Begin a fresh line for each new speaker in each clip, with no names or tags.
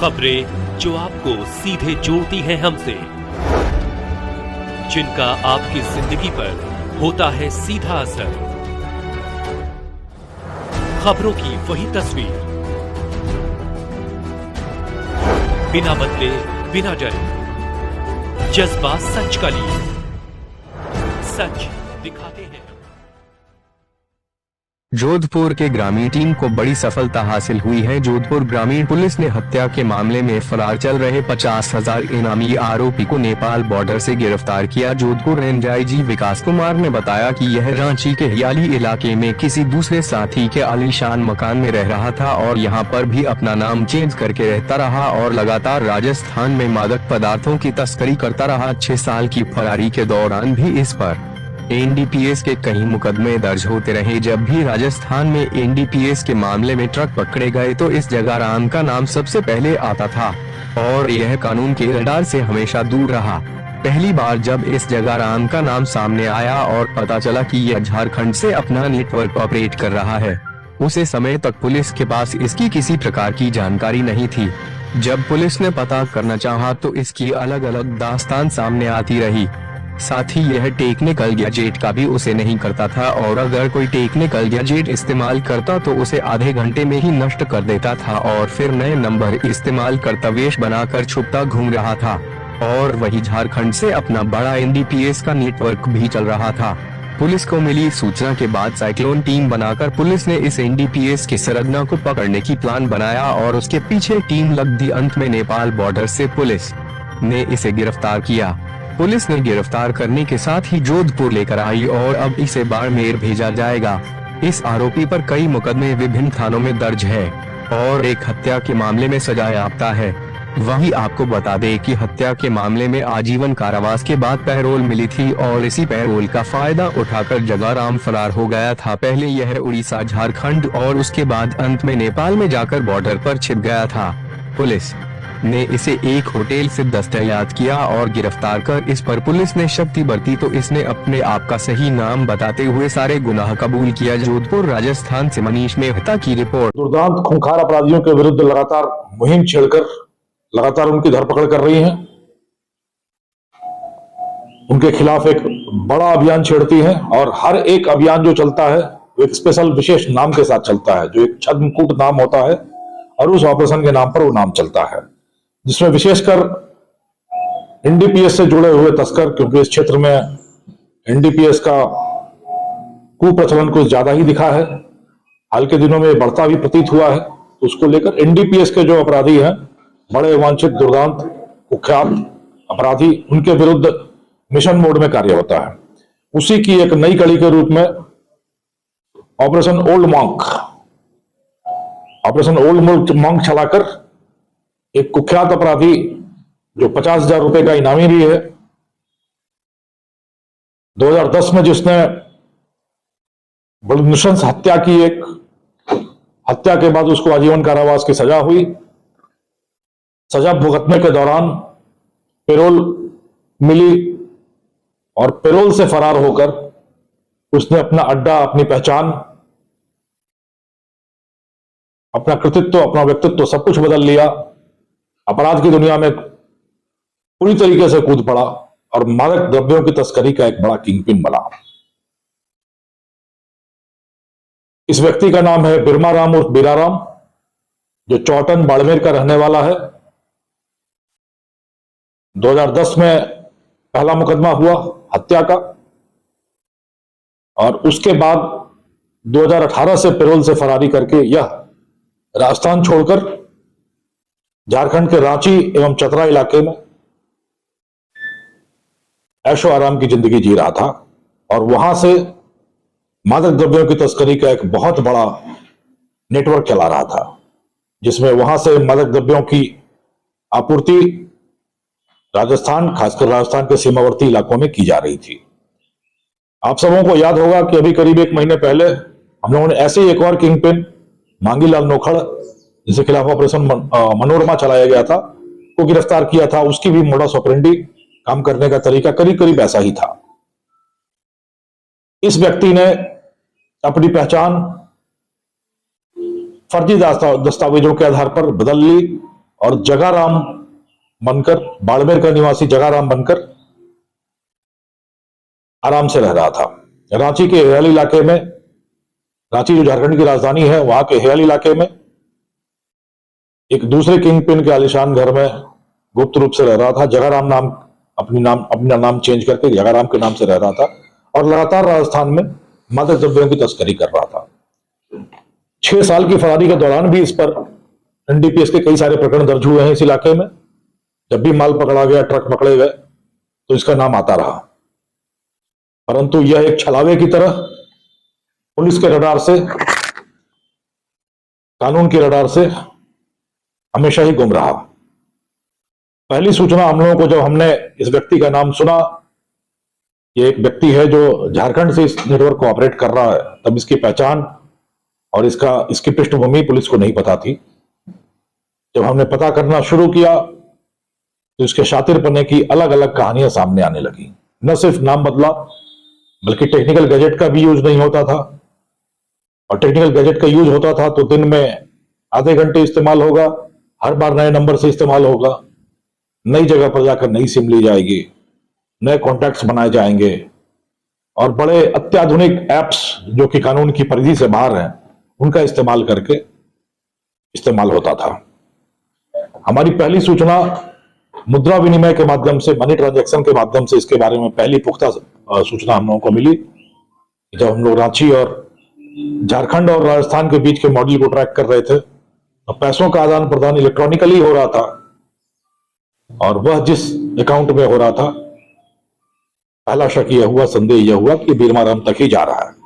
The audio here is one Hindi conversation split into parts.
खबरें जो आपको सीधे जोड़ती हैं हमसे, जिनका आपकी जिंदगी पर होता है सीधा असर। खबरों की वही तस्वीर, बिना बदले बिना डरे, जज्बा सच का लिए, सच दिखाते हैं।
जोधपुर के ग्रामीण टीम को बड़ी सफलता हासिल हुई है। जोधपुर ग्रामीण पुलिस ने हत्या के मामले में फरार चल रहे 50,000 इनामी आरोपी को नेपाल बॉर्डर से गिरफ्तार किया। जोधपुर रेंज आईजी विकास कुमार ने बताया कि यह रांची के हियाली इलाके में किसी दूसरे साथी के आलीशान मकान में रह रहा था और यहां पर भी अपना नाम चेंज करके रहता रहा और लगातार राजस्थान में मादक पदार्थों की तस्करी करता रहा। 6 साल की फरारी के दौरान भी इस पर एनडीपीएस के कई मुकदमे दर्ज होते रहे। जब भी राजस्थान में एनडीपीएस के मामले में ट्रक पकड़े गए तो इस जगाराम का नाम सबसे पहले आता था और यह कानून के रडार से हमेशा दूर रहा। पहली बार जब इस जगाराम का नाम सामने आया और पता चला कि यह झारखंड से अपना नेटवर्क ऑपरेट कर रहा है, उसे समय तक पुलिस के पास इसकी किसी प्रकार की जानकारी नहीं थी। जब पुलिस ने पता करना चाहा तो इसकी अलग अलग दास्तान सामने आती रही। साथ ही यह टेक्निकल गैजेट का भी उसे नहीं करता था और अगर कोई टेक्निकल गैजेट इस्तेमाल करता तो उसे आधे घंटे में ही नष्ट कर देता था और फिर नए नंबर इस्तेमाल करता वेश बनाकर छुपता घूम रहा था। और वही झारखंड से अपना बड़ा एनडीपीएस का नेटवर्क भी चल रहा था। पुलिस को मिली सूचना के बाद साइक्लोन टीम बनाकर पुलिस ने इस एनडीपीएस के सरगना को पकड़ने की प्लान बनाया और उसके पीछे टीम लग दी। अंत में नेपाल बॉर्डर से पुलिस ने इसे गिरफ्तार किया। पुलिस ने गिरफ्तार करने के साथ ही जोधपुर लेकर आई और अब इसे बाड़मेर भेजा जाएगा। इस आरोपी पर कई मुकदमे विभिन्न थानों में दर्ज है और एक हत्या के मामले में सजायाफ्ता है। वहीं आपको बता दें कि हत्या के मामले में आजीवन कारावास के बाद पैरोल मिली थी और इसी पैरोल का फायदा उठाकर जगाराम फरार हो गया था। पहले यह उड़ीसा, झारखंड और उसके बाद अंत में नेपाल में जाकर बॉर्डर पर छिप गया था। पुलिस ने इसे एक होटल से दस्तयाब किया और गिरफ्तार कर इस पर पुलिस ने शक्ति बरती तो इसने अपने आप का सही नाम बताते हुए सारे गुनाह कबूल किया। जोधपुर राजस्थान से मनीष मेहता की रिपोर्ट।
दुर्दांत खूंखार अपराधियों के विरुद्ध लगातार मुहिम छेड़कर लगातार उनकी धरपकड़ कर रही हैं। उनके खिलाफ एक बड़ा अभियान छेड़ती है और हर एक अभियान जो चलता है वो एक स्पेशल विशेष नाम के साथ चलता है, जो एक छद्मकूट नाम होता है और उस ऑपरेशन के नाम पर वो नाम चलता है, जिसमें विशेषकर एनडीपीएस से जुड़े हुए तस्कर, क्योंकि इस क्षेत्र में एनडीपीएस का कुप्रचलन कुछ ज्यादा ही दिखा है, हाल के दिनों में बढ़ता भी प्रतीत हुआ है। तो उसको लेकर एनडीपीएस के जो अपराधी हैं, बड़े वांछित दुर्दांत कुख्यात अपराधी, उनके विरुद्ध मिशन मोड में कार्य होता है। उसी की एक नई कड़ी के रूप में ऑपरेशन ओल्ड मॉन्क चलाकर एक कुख्यात अपराधी जो 50,000 रुपए का इनामी भी है, 2010 में जिसने बड़ी नृशंस हत्या की, एक हत्या के बाद उसको आजीवन कारावास की सजा हुई। सजा भुगतने के दौरान पेरोल मिली और पेरोल से फरार होकर उसने अपना अड्डा, अपनी पहचान, अपना कृतित्व, अपना व्यक्तित्व सब कुछ बदल लिया। अपराध की दुनिया में पूरी तरीके से कूद पड़ा और मादक द्रव्यों की तस्करी का एक बड़ा किंगपिन बना। इस व्यक्ति का नाम है बिरमाराम उर्फ बीराराम, जो चौटन बाड़मेर का रहने वाला है। 2010 में पहला मुकदमा हुआ हत्या का और उसके बाद 2018 से पेरोल से फरारी करके यह राजस्थान छोड़कर झारखंड के रांची एवं चतरा इलाके में ऐशो आराम की जिंदगी जी रहा था और वहां से मादक द्रव्यों की तस्करी का एक बहुत बड़ा नेटवर्क चला रहा था, जिसमें वहां से मादक द्रव्यों की आपूर्ति राजस्थान, खासकर राजस्थान के सीमावर्ती इलाकों में की जा रही थी। आप सबों को याद होगा कि अभी करीब 1 महीने पहले हम लोगों ने ऐसे ही एक और किंगपिन मांगीलाल नोखड़, जिसके खिलाफ ऑपरेशन मनोरमा चलाया गया था, को गिरफ्तार किया था। उसकी भी मोडस ऑपरेंडी, काम करने का तरीका करीब करीब ऐसा ही था। इस व्यक्ति ने अपनी पहचान फर्जी दस्तावेजों के आधार पर बदल ली और जगाराम बनकर, बाड़मेर का निवासी जगाराम बनकर आराम से रह रहा था। रांची के हेयल इलाके में, रांची जो झारखंड की राजधानी है, वहां के हेयल इलाके में एक दूसरे किंग पिन के आलिशान घर में गुप्त रूप से रह रहा था। जगाराम नाम, अपना नाम चेंज करके जगाराम के नाम से रह रहा था और लगातार राजस्थान में मादक द्रव्यों की तस्करी कर रहा था। 6 साल की फरारी के दौरान भी इस पर एनडीपीएस के कई सारे प्रकरण दर्ज हुए हैं इस इलाके में। जब भी माल पकड़ा गया, ट्रक पकड़े गए, तो इसका नाम आता रहा। परंतु यह एक छलावे की तरह पुलिस के रडार से, कानून के रडार से हमेशा ही गुम रहा। पहली सूचना हम लोगों को जब हमने इस व्यक्ति का नाम सुना, ये एक व्यक्ति है जो झारखंड से इस नेटवर्क को ऑपरेट कर रहा है, तब इसकी पहचान और इसकी पृष्ठभूमि पुलिस को नहीं पता थी। जब हमने पता करना शुरू किया तो इसके शातिरपने की अलग अलग कहानियां सामने आने लगी। न सिर्फ नाम बदला, बल्कि टेक्निकल गैजेट का भी यूज नहीं होता था, और टेक्निकल गैजेट का यूज होता था तो दिन में आधे घंटे इस्तेमाल होगा, हर बार नए नंबर से इस्तेमाल होगा, नई जगह पर जाकर नई सिम ली जाएगी, नए कॉन्टैक्ट्स बनाए जाएंगे, और बड़े अत्याधुनिक एप्स जो कि कानून की परिधि से बाहर हैं, उनका इस्तेमाल करके इस्तेमाल होता था। हमारी पहली सूचना मुद्रा विनिमय के माध्यम से, मनी ट्रांजैक्शन के माध्यम से इसके बारे में पहली पुख्ता सूचना हम लोगों को मिली। जब हम लोग रांची और झारखंड और राजस्थान के बीच के मॉडल को ट्रैक कर रहे थे, तो पैसों का आदान प्रदान इलेक्ट्रॉनिकली हो रहा था, और वह जिस अकाउंट में हो रहा था, पहला शक यह हुआ, संदेह यह हुआ कि बीरमाराम तक ही जा रहा है।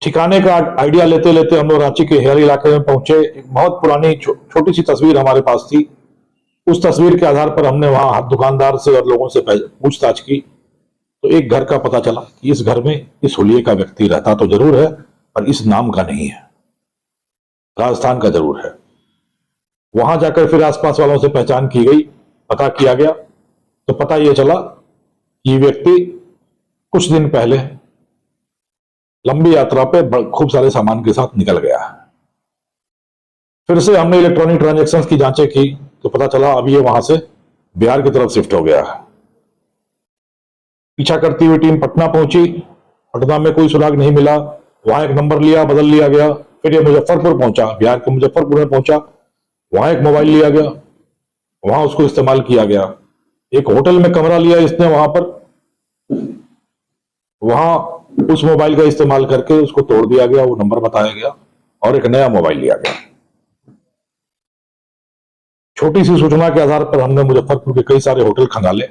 ठिकाने का आइडिया लेते लेते हम लोग रांची के हेयर इलाके में पहुंचे। एक बहुत पुरानी छोटी सी तस्वीर हमारे पास थी। उस तस्वीर के आधार पर हमने वहां दुकानदार से और लोगों से पूछताछ की, तो एक घर का पता चला कि इस घर में इस हुलिये का व्यक्ति रहता तो जरूर है, पर इस नाम का नहीं है, राजस्थान का जरूर है। वहां जाकर फिर आसपास वालों से पहचान की गई, पता किया गया, तो पता यह चला कि व्यक्ति कुछ दिन पहले लंबी यात्रा पे खूब सारे सामान के साथ निकल गया है। फिर से हमने इलेक्ट्रॉनिक ट्रांजैक्शंस की जांचें की, तो पता चला अब ये वहां से बिहार की तरफ शिफ्ट हो गया है। पीछा करती हुई टीम पटना पहुंची। पटना में कोई सुराग नहीं मिला। वहां एक नंबर लिया, बदल लिया गया। फिर ये मुजफ्फरपुर पहुंचा, बिहार के मुजफ्फरपुर में पहुंचा। वहां एक मोबाइल लिया गया, वहां उसको इस्तेमाल किया गया। एक होटल में कमरा लिया इसने, वहां पर वहां उस मोबाइल का इस्तेमाल करके उसको तोड़ दिया गया, वो नंबर बताया गया और एक नया मोबाइल लिया गया। छोटी सी सूचना के आधार पर हमने मुजफ्फरपुर के कई सारे होटल खंगाले।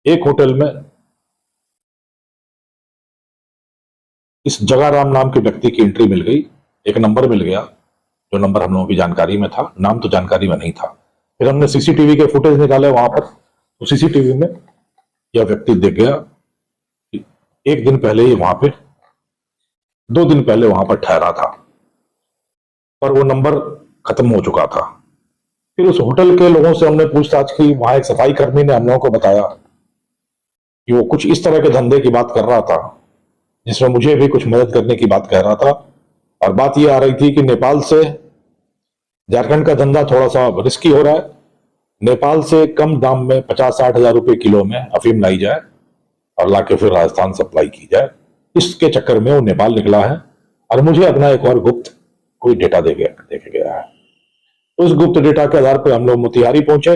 एक होटल में इस जगाराम नाम के व्यक्ति की एंट्री मिल गई, एक नंबर मिल गया, जो नंबर हम लोगों की जानकारी में था, नाम तो जानकारी में नहीं था। फिर हमने सीसीटीवी के फुटेज निकाले वहां पर, तो सीसीटीवी में यह व्यक्ति दिख गया। एक दिन पहले ही वहां पे, 2 दिन पहले वहां पर ठहरा था, पर वो नंबर खत्म हो चुका था। फिर उस होटल के लोगों से हमने पूछताछ की। वहां एक सफाई कर्मी ने हम लोगों को बताया कि वो कुछ इस तरह के धंधे की बात कर रहा था, जिसमें मुझे भी कुछ मदद करने की बात कह रहा था। और बात ये आ रही थी कि नेपाल से झारखंड का धंधा थोड़ा सा रिस्की हो रहा है। नेपाल से कम दाम में 50-60 हजार रुपए किलो में अफीम लाई जाए और लाके फिर राजस्थान सप्लाई की जाए। इसके चक्कर में वो नेपाल निकला है, और मुझे अपना एक और गुप्त कोई डेटा देके गया है। उस गुप्त डेटा के आधार पर हम लोग मोतिहारी पहुंचे।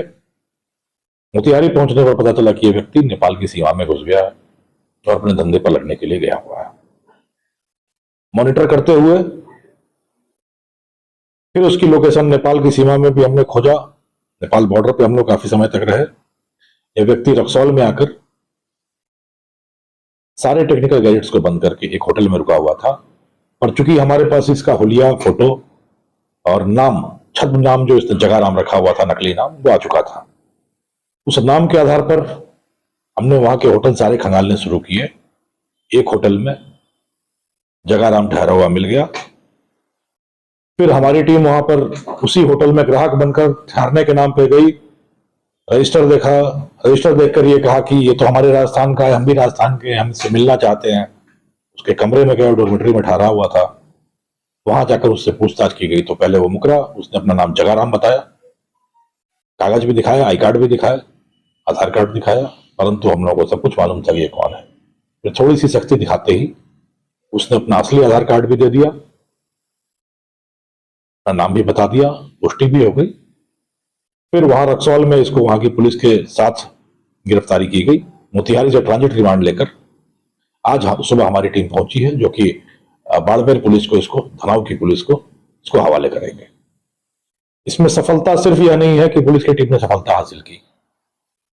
मोतिहारी पहुंचने पर पता चला कि यह व्यक्ति नेपाल की सीमा में घुस गया है और अपने धंधे पर लगने के लिए गया हुआ है। मॉनिटर करते हुए फिर उसकी लोकेशन नेपाल की सीमा में भी हमने खोजा। नेपाल बॉर्डर पे हम लोग काफी समय तक रहे। यह व्यक्ति रक्सौल में आकर सारे टेक्निकल गैजेट्स को बंद करके एक होटल में रुका हुआ था, पर चूंकि हमारे पास इसका हुलिया, फोटो और नाम, छद्म नाम जो इसने जगाराम रखा हुआ था, नकली नाम, वो आ चुका था। उस नाम के आधार पर हमने वहां के होटल सारे खंगालने शुरू किए। एक होटल में जगाराम ठहरा हुआ मिल गया। फिर हमारी टीम वहां पर उसी होटल में ग्राहक बनकर ठहरने के नाम पे गई। रजिस्टर देखा, रजिस्टर देखकर ये कहा कि ये तो हमारे राजस्थान का है, हम भी राजस्थान के, हम इससे मिलना चाहते हैं। उसके कमरे में गए, डॉर्मेटरी में ठहरा हुआ था। वहां जाकर उससे पूछताछ की गई तो पहले वो मुकरा, उसने अपना नाम जगाराम बताया, कागज भी दिखाया, आई कार्ड भी दिखाया, आधार कार्ड दिखाया, परंतु हम लोगों को सब कुछ मालूम था कि ये कौन है। फिर थोड़ी सी सख्ती दिखाते ही उसने अपना असली आधार कार्ड भी दे दिया, अपना नाम भी बता दिया, पुष्टि भी हो गई। फिर वहां रक्सौल में इसको वहां की पुलिस के साथ गिरफ्तारी की गई। मोतिहारी से ट्रांजिट रिमांड लेकर आज सुबह हमारी टीम पहुंची है, जो कि बाड़मेर पुलिस को, इसको धनाव की पुलिस को इसको हवाले करेंगे। इसमें सफलता सिर्फ यह नहीं है कि पुलिस की टीम ने सफलता हासिल की,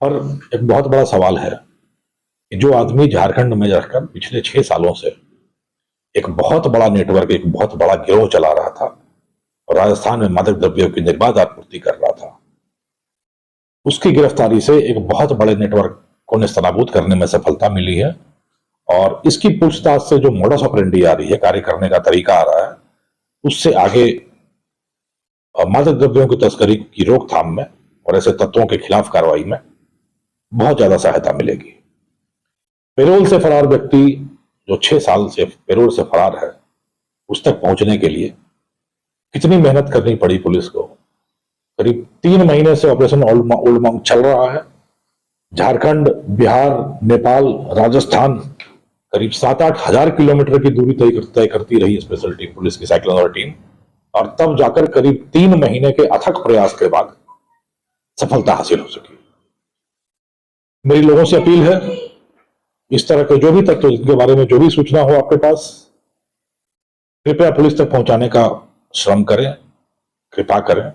पर एक बहुत बड़ा सवाल है कि जो आदमी झारखंड में रहकर पिछले 6 सालों से एक बहुत बड़ा नेटवर्क, एक बहुत बड़ा गिरोह चला रहा था और राजस्थान में मादक द्रव्यों की निर्बाध आपूर्ति कर रहा था, उसकी गिरफ्तारी से एक बहुत बड़े नेटवर्क को नेस्तनाबूद करने में सफलता मिली है। और इसकी पूछताछ से जो मोडस ऑपरेंडी आ रही है, कार्य करने का तरीका आ रहा है, उससे आगे मादक द्रव्यों की तस्करी की रोकथाम में और ऐसे तत्वों के खिलाफ कार्रवाई में बहुत ज्यादा सहायता मिलेगी। पेरोल से फरार व्यक्ति जो 6 साल से पेरोल से फरार है, उस तक पहुंचने के लिए कितनी मेहनत करनी पड़ी पुलिस को। करीब 3 महीने से ऑपरेशन ओल्ड मंक चल रहा है। झारखंड, बिहार, नेपाल, राजस्थान, करीब 7-8 हजार किलोमीटर की दूरी तय करती रही स्पेशल टीम, पुलिस की साइक्लोन टीम, और तब जाकर करीब 3 महीने के अथक प्रयास के बाद सफलता हासिल हो सकी। मेरी लोगों से अपील है, इस तरह के जो भी तत्व, जिनके बारे में जो भी सूचना हो आपके पास, कृपया पुलिस तक पहुंचाने का श्रम करें, कृपा करें,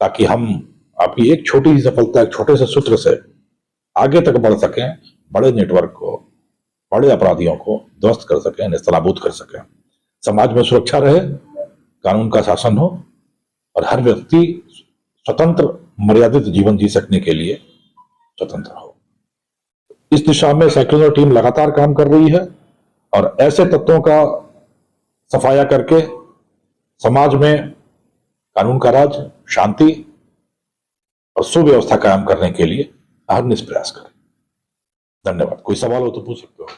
ताकि हम आपकी एक छोटी सी सफलता, एक छोटे से सूत्र से आगे तक बढ़ सकें, बड़े नेटवर्क को, बड़े अपराधियों को ध्वस्त कर सकें, नेस्तनाबूद कर सकें, समाज में सुरक्षा रहे, कानून का शासन हो और हर व्यक्ति स्वतंत्र मर्यादित जीवन जी सकने के लिए स्वतंत्र हो। इस दिशा में साइक्लोन टीम लगातार काम कर रही है और ऐसे तत्वों का सफाया करके समाज में कानून का राज, शांति और सुव्यवस्था कायम करने के लिए अहर्निश प्रयास करें। धन्यवाद। कोई सवाल हो तो पूछ सकते हो।